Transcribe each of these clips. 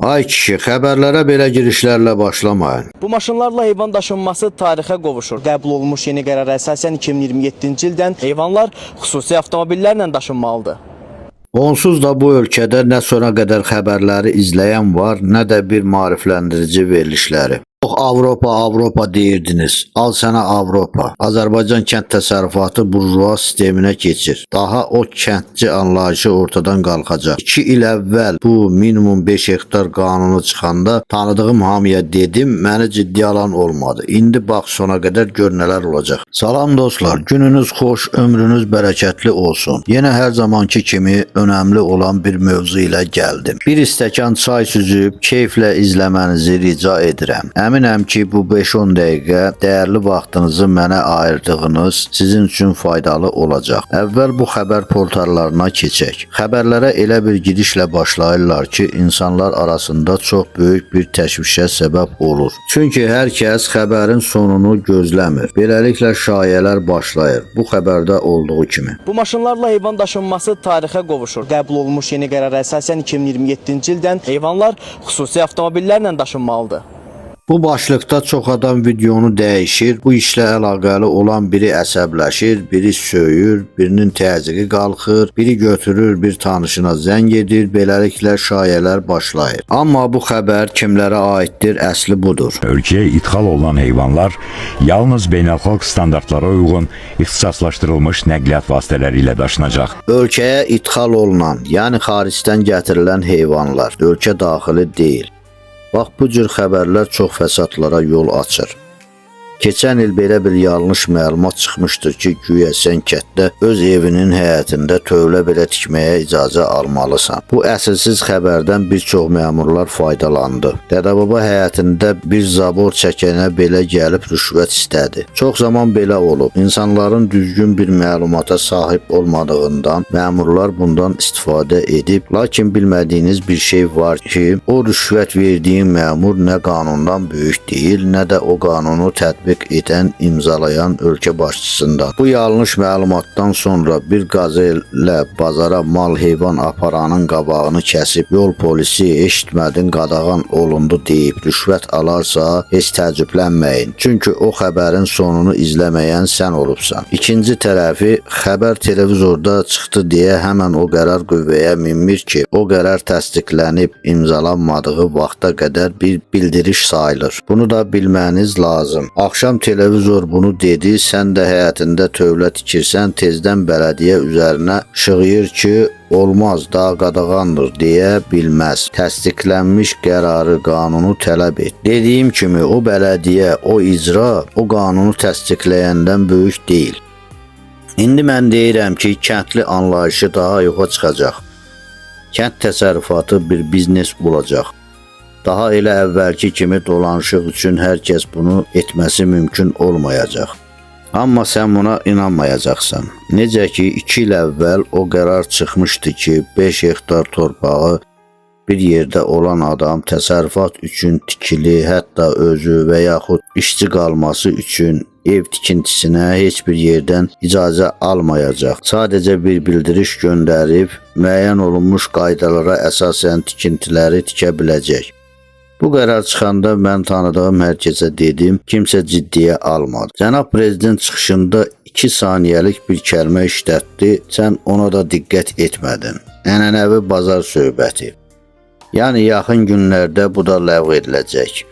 Ay kişi, xəbərlərə belə girişlərlə başlamayın. Bu maşınlarla heyvan daşınması tarixə qovuşur. Qəbul olunmuş yeni qərara əsasən 2027-ci ildən heyvanlar xüsusi avtomobillərlə daşınmalıdır. Onsuz da bu ölkədə nə sona qədər xəbərləri izləyən var, nə də bir maarifləndirici verilişləri. Yox, Avropa deyirdiniz. Al sənə Avropa. Azərbaycan kənd təsərrüfatı burjua sisteminə keçir. Daha o kəndçi anlayışı ortadan qalxacaq. 2 il əvvəl bu minimum 5 hektar qanunu çıxanda tanıdığım hamıya dedim, məni ciddi alan olmadı. İndi bax sona qədər gör nələr olacaq. Salam dostlar, gününüz xoş, ömrünüz bərəkətli olsun. Yenə hər zamanki kimi önəmli olan bir mövzu ilə gəldim. Bir stəkan çay süzüb keyflə izləmənizi rica edirəm. Əminəm ki, bu 5-10 dəqiqə dəyərli vaxtınızı mənə ayırdığınız sizin üçün faydalı olacaq. Əvvəl bu xəbər portallarına keçək. Xəbərlərə elə bir girişlə başlayırlar ki, insanlar arasında çox böyük bir təşvişə səbəb olur. Çünki hər kəs xəbərin sonunu gözləmir. Beləliklə şayələr başlayır. Bu xəbərdə olduğu kimi. Bu maşınlarla heyvan daşınması tarixə qovuşur. Qəbul olunmuş yeni qərara əsasən 2027-ci ildən heyvanlar xüsusi avtomobillərlə daşınmalıdır. Bu başlıqda çox adam videonu dəyişir, bu işlə əlaqəli olan biri əsəbləşir, biri söyür, birinin təzyiqi qalxır, biri götürür bir tanışına zəng edir, beləliklə şayələr başlayır. Amma bu xəbər kimlərə aiddir, əsli budur. Ölkəyə idxal olunan heyvanlar yalnız beynəlxalq standartlara uyğun ixtisaslaşdırılmış nəqliyyat vasitələri ilə daşınacaq. Ölkəyə idxal olunan, yəni xaricdən gətirilən heyvanlar, ölkə daxili deyil. Bax, bu cür xəbərlər çox fəsadlara yol açır. Keçən il belə bir yanlış məlumat çıxmışdır ki, güya sən kənddə öz evinin həyətində tövlə belə tikməyə icazə almalısan. Bu əsilsiz xəbərdən bir çox məmurlar faydalandı. Dədəbaba həyətində bir zabor çəkənə belə gəlib rüşvət istədi. Çox zaman belə olub. İnsanların düzgün bir məlumata sahib olmadığından məmurlar bundan istifadə edib. Lakin bilmədiyiniz bir şey var ki, o rüşvət verdiyin məmur nə qanundan böyük deyil, nə də o qanunu tətbiq edən, imzalayan ölkə başçısından. Bu yanlış məlumatdan sonra bir qazellə bazara mal heyvan aparanın qabağını kəsib yol polisi eşitmədin qadağan olundu deyib rüşvət alarsa heç təəccüblənməyin. Çünki o xəbərin sonunu izləməyən sən olubsan. İkinci tərəfi xəbər televizorda çıxdı deyə həmən o qərar qüvvəyə minmir ki, o qərar təsdiqlənib imzalanmadığı vaxta qədər bir bildiriş sayılır. Bunu da bilməniz lazım. Axşam televizor bunu dedi, sən də həyətində tövlə tikirsən, tezdən bələdiyyə üzərinə şığıyır ki, olmaz, daha qadağandır deyə bilməz. Təsdiqlənmiş qərarı, qanunu tələb et. Dediyim kimi, o bələdiyyə, o icra, o qanunu təsdiqləyəndən böyük deyil. İndi mən deyirəm ki, kəndli anlayışı daha yoxa çıxacaq. Kənd təsərrüfatı bir biznes olacaq. Daha elə əvvəlki kimi dolanışıq üçün hər kəs bunu etməsi mümkün olmayacaq. Amma sən buna inanmayacaqsan. Necə ki, 2 il əvvəl o qərar çıxmışdı ki, 5 hektar torpağı bir yerdə olan adam təsərrüfat üçün tikili, hətta özü və yaxud işçi qalması üçün ev tikintisinə heç bir yerdən icazə almayacaq. Sadəcə bir bildiriş göndərib, müəyyən olunmuş qaydalara əsasən tikintiləri tikə biləcək. Bu qərar çıxanda mən tanıdığım hər kəsə dedim, kimsə ciddiyə almadı. Cənab Prezident çıxışında 2 saniyəlik bir kəlmə işlətdi, sən ona da diqqət etmədin. Ənənəvi bazar söhbəti. Yəni yaxın günlərdə bu da ləğv ediləcək.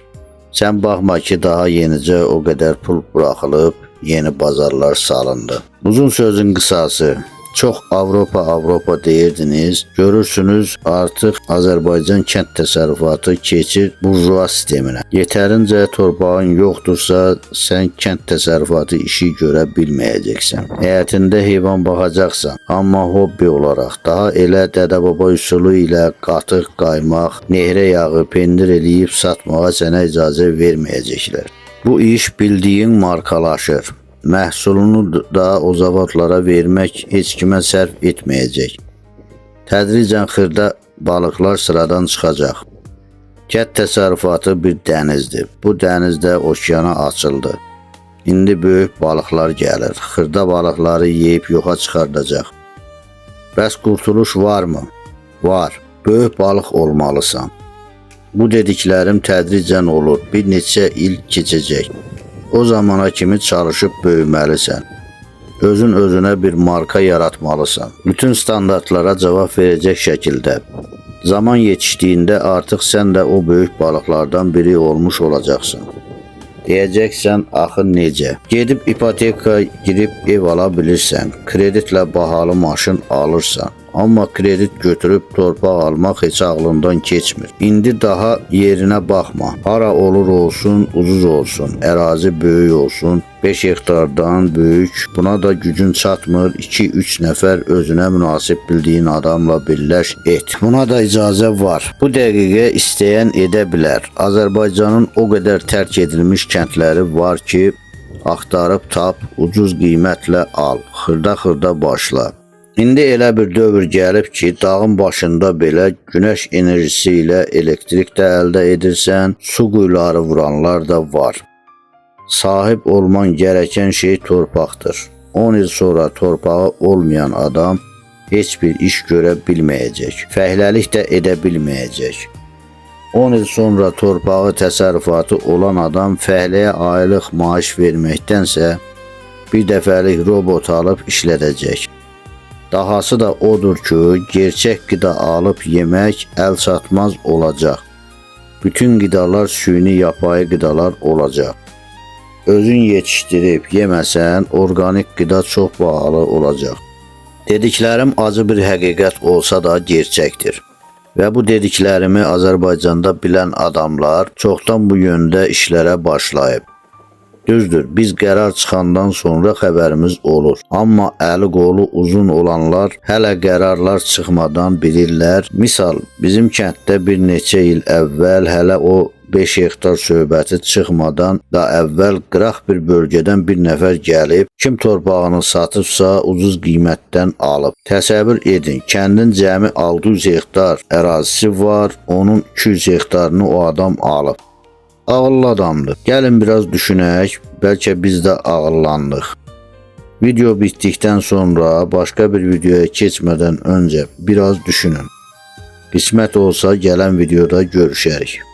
Sən baxma ki, daha yenicə o qədər pul buraxılıb, yeni bazarlar salındı. Uzun sözün qısası. Çox Avropa deyirdiniz, görürsünüz artıq Azərbaycan kənd təsərrüfatı keçir burjua sisteminə. Yetərincə torpağın yoxdursa, sən kənd təsərrüfatı işi görə bilməyəcəksən. Həyətində heyvan baxacaqsan, amma hobbi olaraq, daha elə dədəbaba üsulu ilə qatıq, qaymaq, nehrə yağı, pendir eləyib satmağa sənə icazə verməyəcəklər. Bu iş bildiyin markalaşır. Məhsulunu da o zavodlara vermək heç kimə sərf etməyəcək. Tədricən xırda balıqlar sıradan çıxacaq. Kənd təsərrüfatı bir dənizdir. Bu dənizdə okeana açıldı. İndi böyük balıqlar gəlir. Xırda balıqları yeyib yoxa çıxardacaq. Bəs qurtuluş varmı? Var. Böyük balıq olmalısan. Bu dediklərim tədricən olur, bir neçə il keçəcək. O zamana kimi çalışıb böyüməlisən. Özün özünə bir marka yaratmalısan. Bütün standartlara cavab verəcək şəkildə. Zaman yetişdiyində artıq sən də o böyük balıqlardan biri olmuş olacaqsın. Deyəcəksən, axı necə? Gedib ipoteka girib ev ala bilirsən, kreditlə bahalı maşın alırsan. Amma kredit götürüb torpaq almaq heç ağlından keçmir. İndi daha yerinə baxma. Hara olur olsun, ucuz olsun, ərazi böyük olsun, 5 hektardan böyük, buna da gücün çatmır, 2-3 nəfər özünə münasib bildiyin adamla birləş et. Buna da icazə var. Bu dəqiqə istəyən edə bilər. Azərbaycanın o qədər tərk edilmiş kəndləri var ki, axtarıb tap, ucuz qiymətlə al, xırda-xırda başla. İndi elə bir dövr gəlib ki, dağın başında belə günəş enerjisi ilə elektrik də əldə edirsən, su quyuları vuranlar da var. Sahib olman gərəkən şey torpaqdır. 10 il sonra torpağı olmayan adam heç bir iş görə bilməyəcək, fəhləlik də edə bilməyəcək. 10 il sonra torpağı təsərrüfatı olan adam fəhləyə aylıq maaş verməkdənsə bir dəfəlik robot alıb işlədəcək. Dahası da odur ki, gerçək qida alıb yemək əl çatmaz olacaq. Bütün qidalar süni yapay qidalar olacaq. Özün yetişdirib yeməsən, orqanik qida çox bahalı olacaq. Dediklərim acı bir həqiqət olsa da gerçəkdir. Və bu dediklərimi Azərbaycanda bilən adamlar çoxdan bu yöndə işlərə başlayıb. Düzdür, biz qərar çıxandan sonra xəbərimiz olur. Amma əli qolu uzun olanlar hələ qərarlar çıxmadan bilirlər. Misal, bizim kənddə bir neçə il əvvəl hələ o 5 hektar söhbəti çıxmadan da əvvəl qıraq bir bölgədən bir nəfər gəlib, kim torpağını satıbsa ucuz qiymətdən alıb. Təsəvvür edin, kəndin cəmi 600 hektar ərazisi var, onun 200 hektarını o adam alıb. Ağıllı adamdır. Gəlin biraz düşünək, bəlkə biz də ağıllandıq. Video bitdikdən sonra başqa bir videoya keçmədən öncə biraz düşünün. Qismət olsa gələn videoda görüşərik.